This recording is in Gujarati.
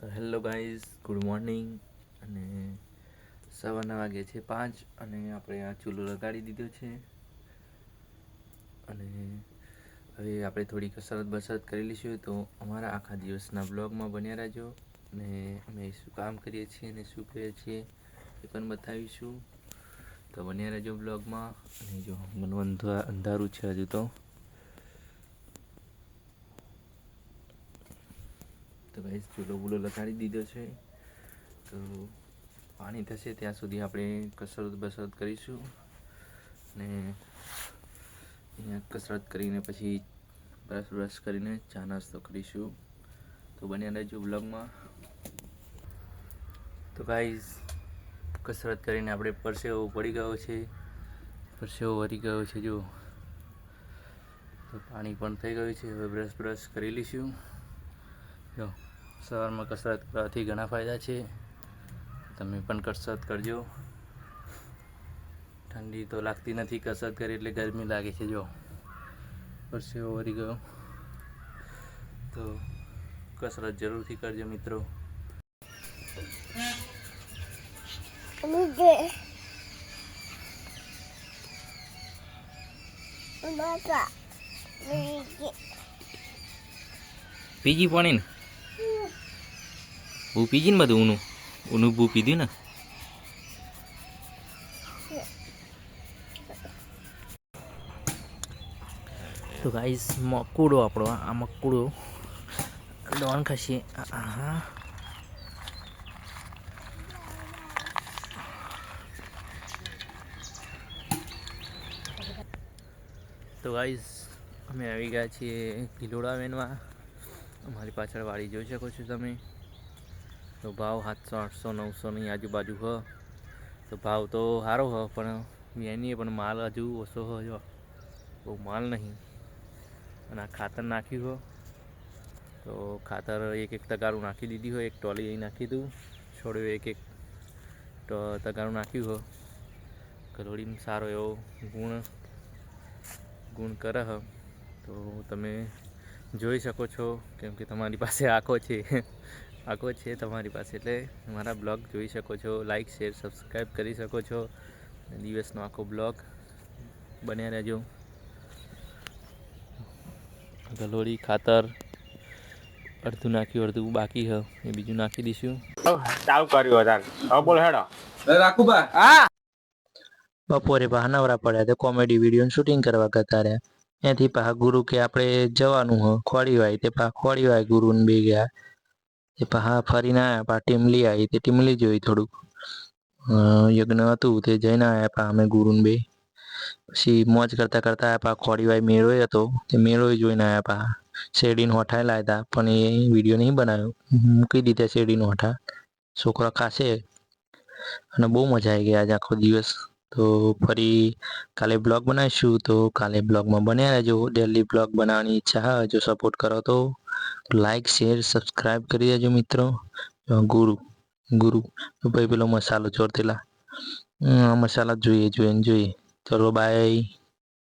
તો હેલો ગાઈઝ, ગુડ મોર્નિંગ. અને સવારના વાગે છે 5 અને આપણે આ ચૂલો લગાડી દીધો છે. અને હવે આપણે થોડી કસરત બસરત કરી લઈશું. તો અમારા આખા દિવસના બ્લોગમાં બન્યા રહેજો. અને અમે શું કામ કરીએ છીએ અને શું કરીએ છીએ એ પણ બતાવીશું. તો બન્યા રહેજો બ્લોગમાં. અને જો મને અંધારું છે હજુ તો ગાઈસ ચૂલો બૂલો લગાડી દીધો છે. તો પાણી થશે ત્યાં સુધી આપણે કસરત બસરત કરીશું. અને અહીંયા કસરત કરીને પછી બ્રશ કરીને ચા નાસ્તો કરીશું. તો બન્યા રહેજો બ્લોગમાં. તો ગાઈસ કસરત કરીને આપણે પરસેવો પડી ગયો છે, પરસેવો વળી ગયો છે. જો તો પાણી પણ થઈ ગયું છે. હવે બ્રશ કરી લઈશું. જો સવારમાં કસરત કરવાથી ઘણા ફાયદા છે. તમે પણ કસરત કરજો. ઠંડી તો લાગતી નથી કસરત કરી એટલે ગરમી લાગે છે. જો પરસેવો વળી ગયો. તો કસરત જરૂરથી કરજો મિત્રો. પીજી પાણી ને બહુ પીજી ને બધું ઊનું બહુ પીધું ને. તો ગાઈસ મકુડો આપણો આ મકુડો દોણ ખાશે. તો ગાઈસ અમે આવી ગયા છીએ ભિલોડા વેનમાં. અમારી પાછળ વાડી જોઈ શકો છો તમે. તો ભાવ 700 800 900 ની આજુબાજુ હ. તો ભાવ તો સારો હ પણ વેનીએ પણ માલ હજુ ઓછો હ. જો બહુ માલ નહીં. અને આ ખાતર નાખ્યું હો. તો ખાતર એક તગારું નાખી દીધી હોય. એક ટોલી અહીં નાખી દઉં. છોડ્યું એક તગારું નાખ્યું હો. કલોડીનો સારો એવો ગુણ કરે હ. તો તમે જોઈ શકો છો કેમ કે તમારી પાસે આંખો છે તમારી પાસે, એટલે મારા બ્લોગ જોઈ શકો છો. લાઈક શેર સબસ્ક્રાઈબ કરી શકો છો. દિવસનો આખો બ્લોગ બન્યા રહેજો. ગલોડી ખાતર અડધું નાખ્યું, અડધું બાકી હ એ બીજું નાખી દઈશું. ચાલુ કર્યું હતા. હવે બોલ હેડો રાખું બા. હા બપોરે પાછા નવરા પડ્યા તો કોમેડી વિડીયો શૂટિંગ કરવા કરતા રહ્યા. ત્યાંથી પાછા ગુરુ કે આપણે જવાનું હ ખોડીવાય. તે પાછા ખોડીવાય ગુરુને બે ગયા. તે પાછા ફરીને આવ્યા. પાછા ટીમલી આવી તે ટીમલી જોઈ. થોડુંક યજ્ઞ હતું તે જઈને આવ્યા પાછા અમે ગુરુને બે. પછી મોજ કરતા આવ્યા. પાછા ખોડીવાય મેળો હતો તે મેળો જોઈને આવ્યા. પાછા શેરડીને હોઠા લાવ્યા હતા પણ એ વિડીયો નહીં બનાવ્યો. મૂકી દીધા શેરડીને હોઠા. છોકરા ખાશે અને બહુ મજા આવી ગઈ આજે આખો દિવસ. તો ફરી કાલે બ્લોગ બનાવીશું. તો કાલે બ્લોગમાં બન્યા રહેજો. ડેલી બ્લોગ બનાવવાની ઈચ્છા હોય જો સપોર્ટ કરો તો લાઈક શેર સબસ્ક્રાઈબ કરી દેજો મિત્રો. ગુરુ ભાઈ પેલો મસાલો ચોરતેલા મસાલા જોઈએ. ચલો બાય.